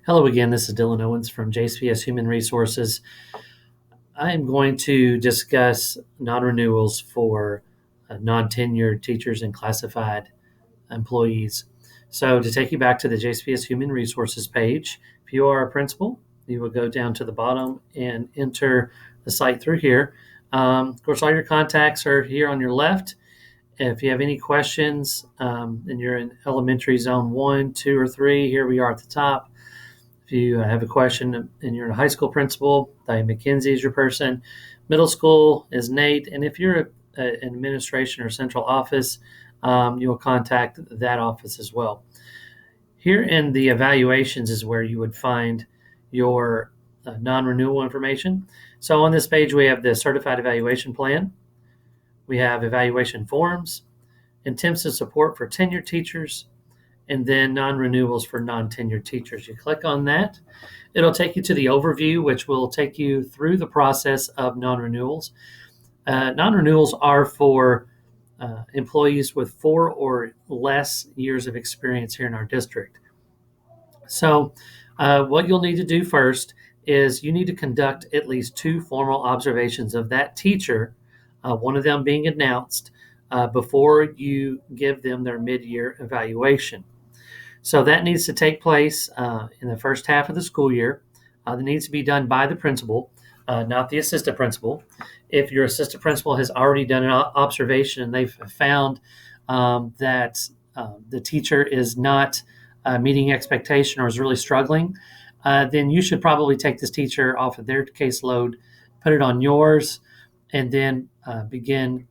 Hello again, this is Dylan Owens from JCPS Human Resources. I am going to discuss non-renewals for non-tenured teachers and classified employees. So to take you back to the JCPS Human Resources page, if you are a principal, you will go down to the bottom and enter the site through here. Of course, all your contacts are here on your left. If you have any questions and you're in elementary zone 1, 2, or 3, here we are at the top. If you have a question and you're a high school principal, Diane McKenzie is your person. Middle school is Nate. And if you're an administration or central office, you'll contact that office as well. Here in the evaluations is where you would find your non-renewal information. So on this page, we have the certified evaluation plan. We have evaluation forms, intensive support for tenured teachers, and then non-renewals for non-tenured teachers. You click on that. It'll take you to the overview, which will take you through the process of non-renewals. Non-renewals are for employees with 4 or less years of experience here in our district. So what you'll need to do first is you need to conduct at least 2 formal observations of that teacher, one of them being announced, before you give them their mid-year evaluation. So that needs to take place in the first half of the school year. That needs to be done by the principal, not the assistant principal. If your assistant principal has already done an observation and they've found that the teacher is not meeting expectation or is really struggling, then you should probably take this teacher off of their caseload, put it on yours, and then begin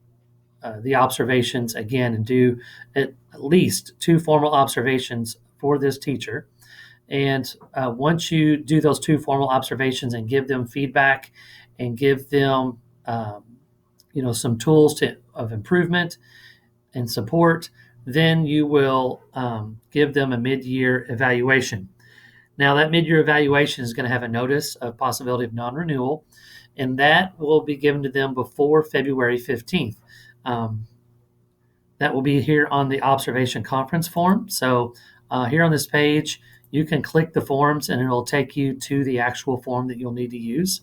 the observations again and do at least 2 formal observations for this teacher. And once you do those 2 formal observations and give them feedback and give them, some tools of improvement and support, then you will give them a mid-year evaluation. Now, that mid-year evaluation is going to have a notice of possibility of non-renewal, and that will be given to them before February 15th. That will be here on the observation conference form. So here on this page, you can click the forms and it'll take you to the actual form that you'll need to use.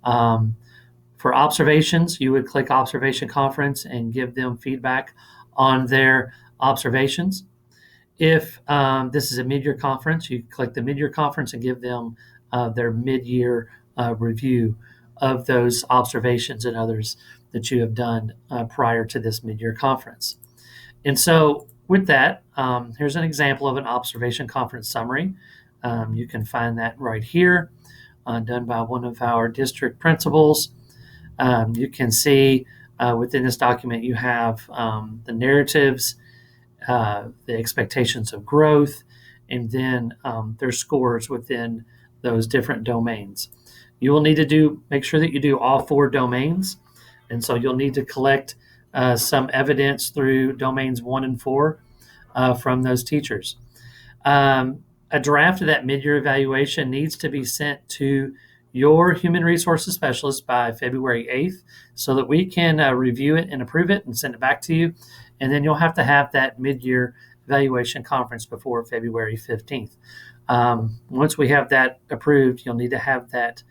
For observations, you would click observation conference and give them feedback on their observations. If this is a mid-year conference, you click the mid-year conference and give them their mid-year review of those observations and others that you have done prior to this mid-year conference. And so with that, here's an example of an observation conference summary. You can find that right here, done by one of our district principals. You can see within this document you have the narratives, the expectations of growth, and then their scores within those different domains. You will need to make sure that you do all 4 domains. And so you'll need to collect some evidence through domains 1 and 4 from those teachers. A draft of that mid-year evaluation needs to be sent to your human resources specialist by February 8th so that we can review it and approve it and send it back to you. And then you'll have to have that mid-year evaluation conference before February 15th. Once we have that approved, you'll need to have that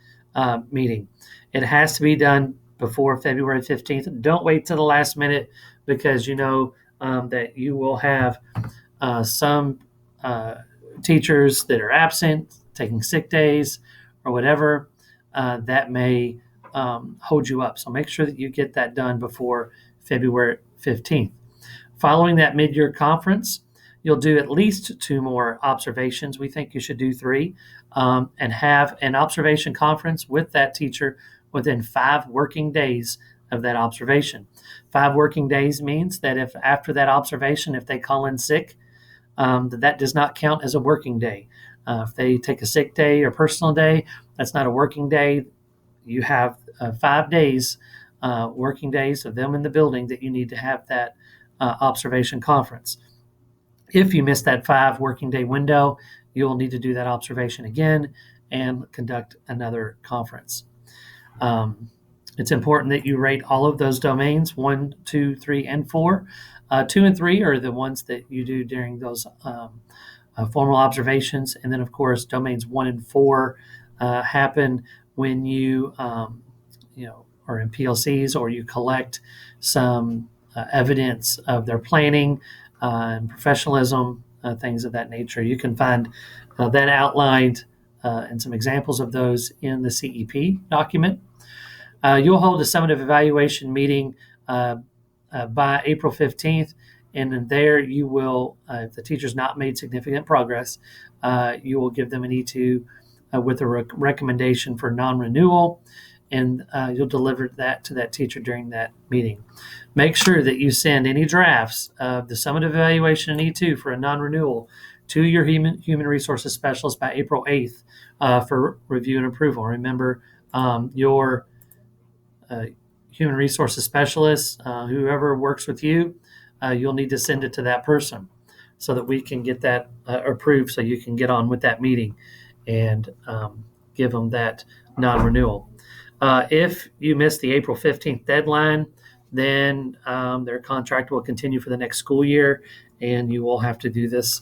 meeting. It has to be done before February 15th. Don't wait till the last minute because you know that you will have some teachers that are absent, taking sick days or whatever, that may hold you up. So make sure that you get that done before February 15th. Following that mid-year conference, you'll do at least 2 more observations. We think you should do 3 and have an observation conference with that teacher within 5 working days of that observation. 5 working days means that if after that observation, if they call in sick, that does not count as a working day. If they take a sick day or personal day, that's not a working day. You have 5 days, working days of them in the building that you need to have that observation conference. If you miss that 5 working day window, you'll need to do that observation again and conduct another conference. It's important that you rate all of those domains, 1, 2, 3, and 4. 2 and 3 are the ones that you do during those formal observations. And then, of course, domains 1 and 4 happen when you are in PLCs or you collect some evidence of their planning and professionalism, things of that nature. You can find that outlined and some examples of those in the CEP document. You'll hold a summative evaluation meeting by April 15th, and then there you will, if the teacher's not made significant progress, you will give them an E2 with a recommendation for non-renewal, and you'll deliver that to that teacher during that meeting. Make sure that you send any drafts of the summative evaluation and E2 for a non-renewal to your human resources specialist by April 8th for review and approval. Remember, your human resources specialist, whoever works with you, you'll need to send it to that person so that we can get that approved so you can get on with that meeting and give them that non-renewal. If you miss the April 15th deadline, then their contract will continue for the next school year, and you will have to do this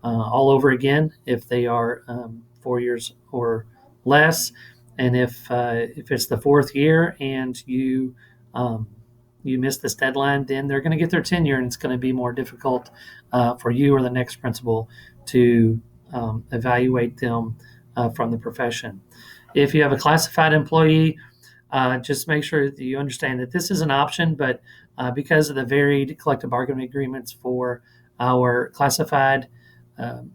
all over again if they are 4 years or less. And if it's the fourth year and you miss this deadline, then they're going to get their tenure, and it's going to be more difficult for you or the next principal to evaluate them from the profession. If you have a classified employee, just make sure that you understand that this is an option, but because of the varied collective bargaining agreements for our classified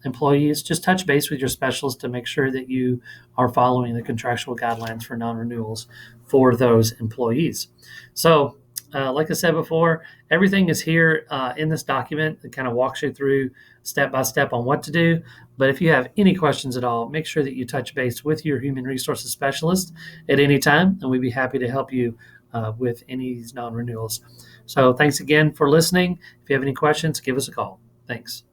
employees, just touch base with your specialist to make sure that you are following the contractual guidelines for non-renewals for those employees. So, like I said before, everything is here in this document that kind of walks you through step by step on what to do. But if you have any questions at all, make sure that you touch base with your human resources specialist at any time, and we'd be happy to help you with any of these non-renewals. So thanks again for listening. If you have any questions, give us a call. Thanks.